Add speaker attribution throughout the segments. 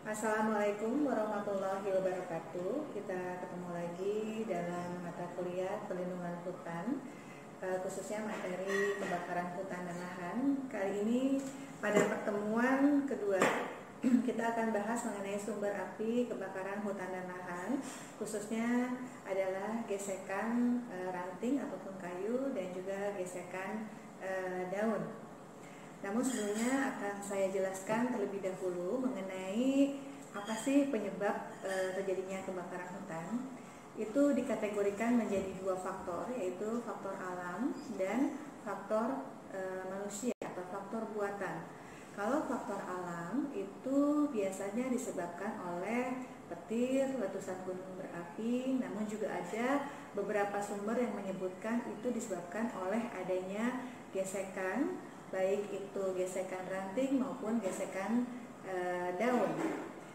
Speaker 1: Assalamualaikum warahmatullahi wabarakatuh. Kita ketemu lagi dalam mata kuliah pelindungan hutan, khususnya materi kebakaran hutan dan lahan. Kali ini pada pertemuan kedua kita akan bahas mengenai sumber api kebakaran hutan dan lahan, khususnya adalah gesekan ranting ataupun kayu dan juga gesekan daun. Namun sebelumnya akan saya jelaskan terlebih dahulu mengenai apa sih penyebab terjadinya kebakaran hutan. Itu dikategorikan menjadi dua faktor, yaitu faktor alam dan faktor manusia atau faktor buatan. Kalau faktor alam itu biasanya disebabkan oleh petir, letusan gunung berapi, namun juga ada beberapa sumber yang menyebutkan itu disebabkan oleh adanya gesekan, baik itu gesekan ranting maupun gesekan daun.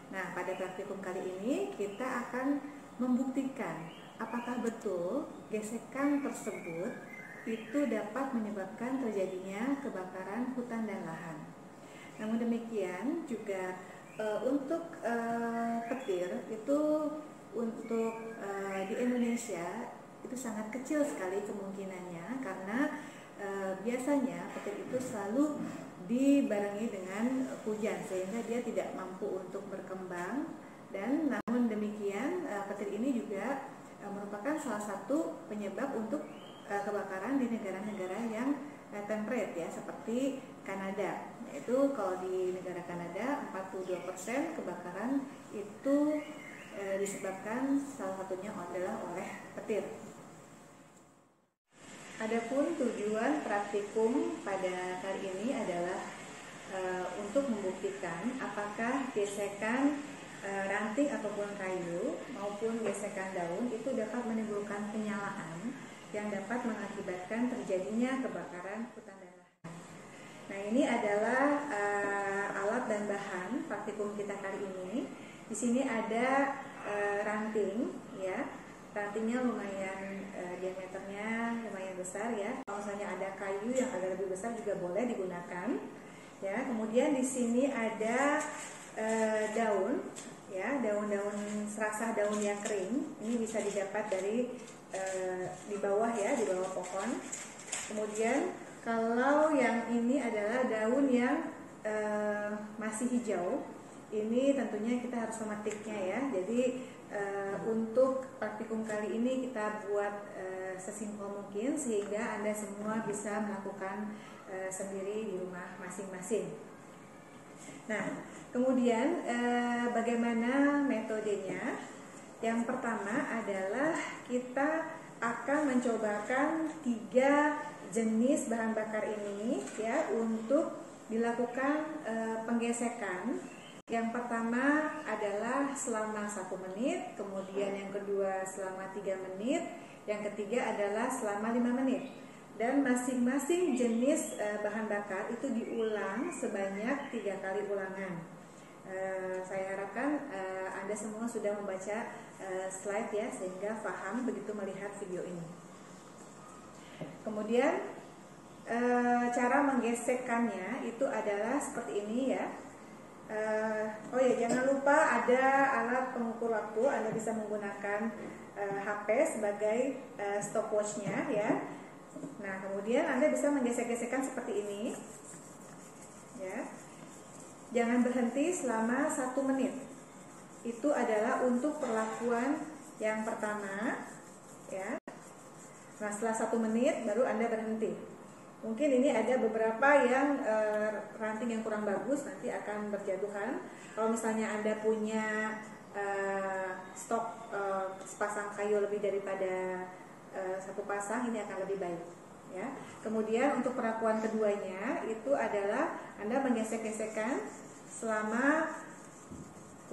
Speaker 1: Nah, pada praktikum kali ini kita akan membuktikan apakah betul gesekan tersebut itu dapat menyebabkan terjadinya kebakaran hutan dan lahan. Namun demikian juga untuk petir itu untuk di Indonesia itu sangat kecil sekali kemungkinannya, karena biasanya petir itu selalu dibarengi dengan hujan sehingga dia tidak mampu untuk berkembang. Dan namun demikian petir ini juga merupakan salah satu penyebab untuk kebakaran di negara-negara yang temperate ya, seperti Kanada. Yaitu kalau di negara Kanada 42% kebakaran itu disebabkan salah satunya adalah oleh petir. Adapun tujuan praktikum pada kali ini adalah untuk membuktikan apakah gesekan ranting ataupun kayu maupun gesekan daun itu dapat menimbulkan penyalaan yang dapat mengakibatkan terjadinya kebakaran hutan dan lahan. Nah, ini adalah alat dan bahan praktikum kita kali ini. Di sini ada ranting ya. Rantingnya lumayan diameternya lumayan besar ya. Kalau misalnya ada kayu yang agak lebih besar juga boleh digunakan. Ya, kemudian di sini ada daun ya, daun-daun serasah daun yang kering. Ini bisa didapat dari di bawah ya, di bawah pohon. Kemudian kalau yang ini adalah daun yang masih hijau. Ini tentunya kita harus memetiknya ya. Jadi untuk praktikum kali ini kita buat sesimpel mungkin sehingga Anda semua bisa melakukan sendiri di rumah masing-masing. Nah, kemudian bagaimana metodenya? Yang pertama adalah kita akan mencobakan 3 jenis bahan bakar ini ya untuk dilakukan penggesekan. Yang pertama adalah selama 1 menit, kemudian yang kedua selama 3 menit, yang ketiga adalah selama 5 menit. Dan masing-masing jenis bahan bakar itu diulang sebanyak 3 kali ulangan. Saya harapkan Anda semua sudah membaca slide ya, sehingga paham begitu melihat video ini. Kemudian cara menggesekkannya itu adalah seperti ini ya. Oh ya, jangan lupa ada alat pengukur waktu. Anda bisa menggunakan HP sebagai stopwatch-nya ya. Nah, kemudian Anda bisa menggesek-gesekkan seperti ini ya. Jangan berhenti selama 1 menit. Itu adalah untuk perlakuan yang pertama ya. Nah, setelah 1 menit baru Anda berhenti. Mungkin ini ada beberapa yang ranting yang kurang bagus, nanti akan berjatuhan. Kalau misalnya Anda punya stok sepasang kayu lebih daripada 1 pasang, ini akan lebih baik ya. Kemudian untuk perlakuan keduanya itu adalah Anda menggesek-gesekkan selama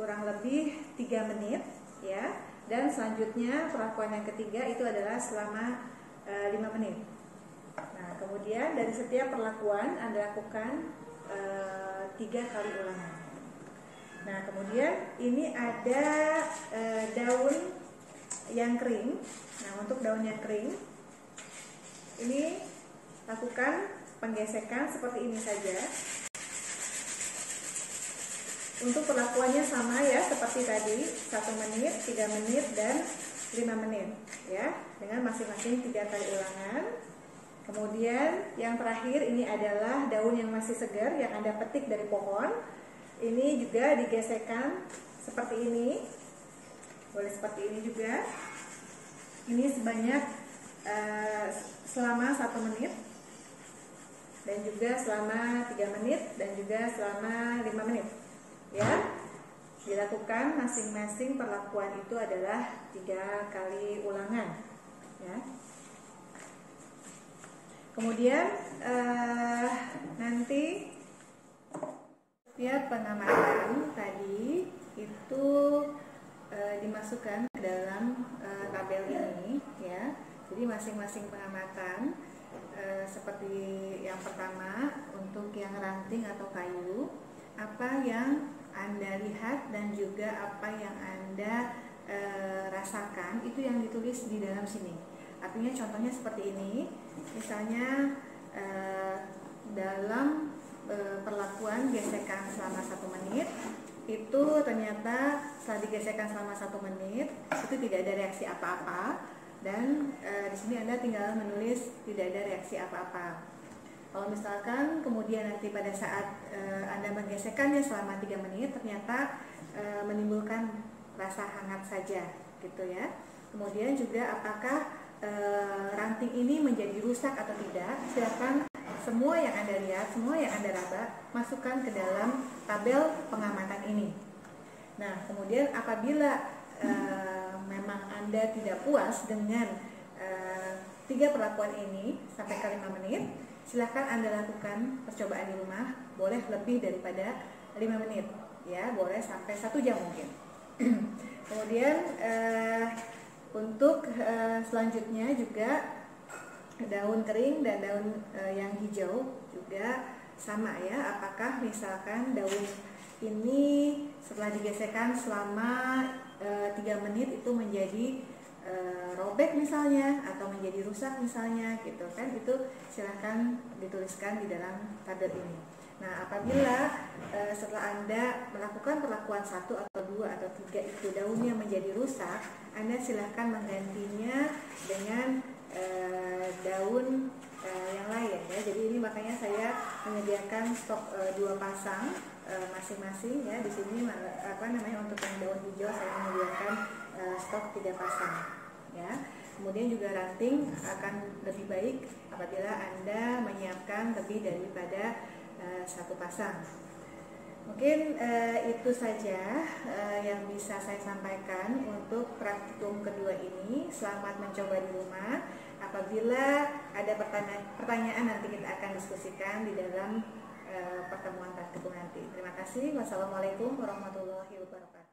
Speaker 1: kurang lebih 3 menit ya. Dan selanjutnya perlakuan yang ketiga itu adalah selama 5 menit. Nah, kemudian dari setiap perlakuan Anda lakukan 3 kali ulangan. Nah, kemudian ini ada daun yang kering. Nah, untuk daun yang kering ini lakukan penggesekan seperti ini saja. Untuk perlakuannya sama ya, seperti tadi, 1 menit, 3 menit, dan 5 menit ya, dengan masing-masing 3 kali ulangan. Kemudian yang terakhir ini adalah daun yang masih segar yang Anda petik dari pohon. Ini juga digesekkan seperti ini, boleh seperti ini juga. Ini sebanyak selama 1 menit, dan juga selama 3 menit, dan juga selama 5 menit ya. Dilakukan masing-masing perlakuan itu adalah 3 kali ulangan ya. Kemudian nanti setiap pengamatan tadi itu dimasukkan ke dalam tabel ini ya. Jadi masing-masing pengamatan seperti yang pertama, untuk yang ranting atau kayu, apa yang Anda lihat dan juga apa yang Anda rasakan itu yang ditulis di dalam sini. Artinya contohnya seperti ini, misalnya dalam perlakuan gesekan selama 1 menit, itu ternyata setelah digesekkan selama 1 menit itu tidak ada reaksi apa-apa, dan di sini Anda tinggal menulis tidak ada reaksi apa-apa. Kalau misalkan kemudian nanti pada saat Anda menggesekkannya selama 3 menit ternyata menimbulkan rasa hangat saja gitu ya. Kemudian juga apakah ranting ini menjadi rusak atau tidak, silakan semua yang Anda lihat, semua yang Anda raba, masukkan ke dalam tabel pengamatan ini. Nah, kemudian apabila memang Anda tidak puas dengan 3 perlakuan ini sampai ke 5 menit, silahkan Anda lakukan percobaan di rumah, boleh lebih daripada 5 menit ya, boleh sampai 1 jam mungkin. Kemudian untuk selanjutnya juga daun kering dan daun yang hijau juga sama ya. Apakah misalkan daun ini setelah digesekkan selama 3 menit itu menjadi robek misalnya, atau menjadi rusak misalnya gitu kan, itu silahkan dituliskan di dalam tabel ini. Nah, apabila setelah Anda melakukan perlakuan 1 atau 2 atau 3 itu daunnya menjadi rusak, Anda silahkan menggantinya dengan daun yang lain ya. Jadi ini makanya saya menyediakan stok 2 pasang masing-masing ya. Di sini untuk yang daun hijau saya menyediakan stok 3 pasang ya. Kemudian juga ranting akan lebih baik apabila Anda menyiapkan lebih daripada 1 pasang. Mungkin itu saja yang bisa saya sampaikan untuk praktikum kedua ini. Selamat mencoba di rumah. Apabila ada pertanyaan nanti kita akan diskusikan di dalam pertemuan praktikum nanti. Terima kasih. Wassalamualaikum warahmatullahi wabarakatuh.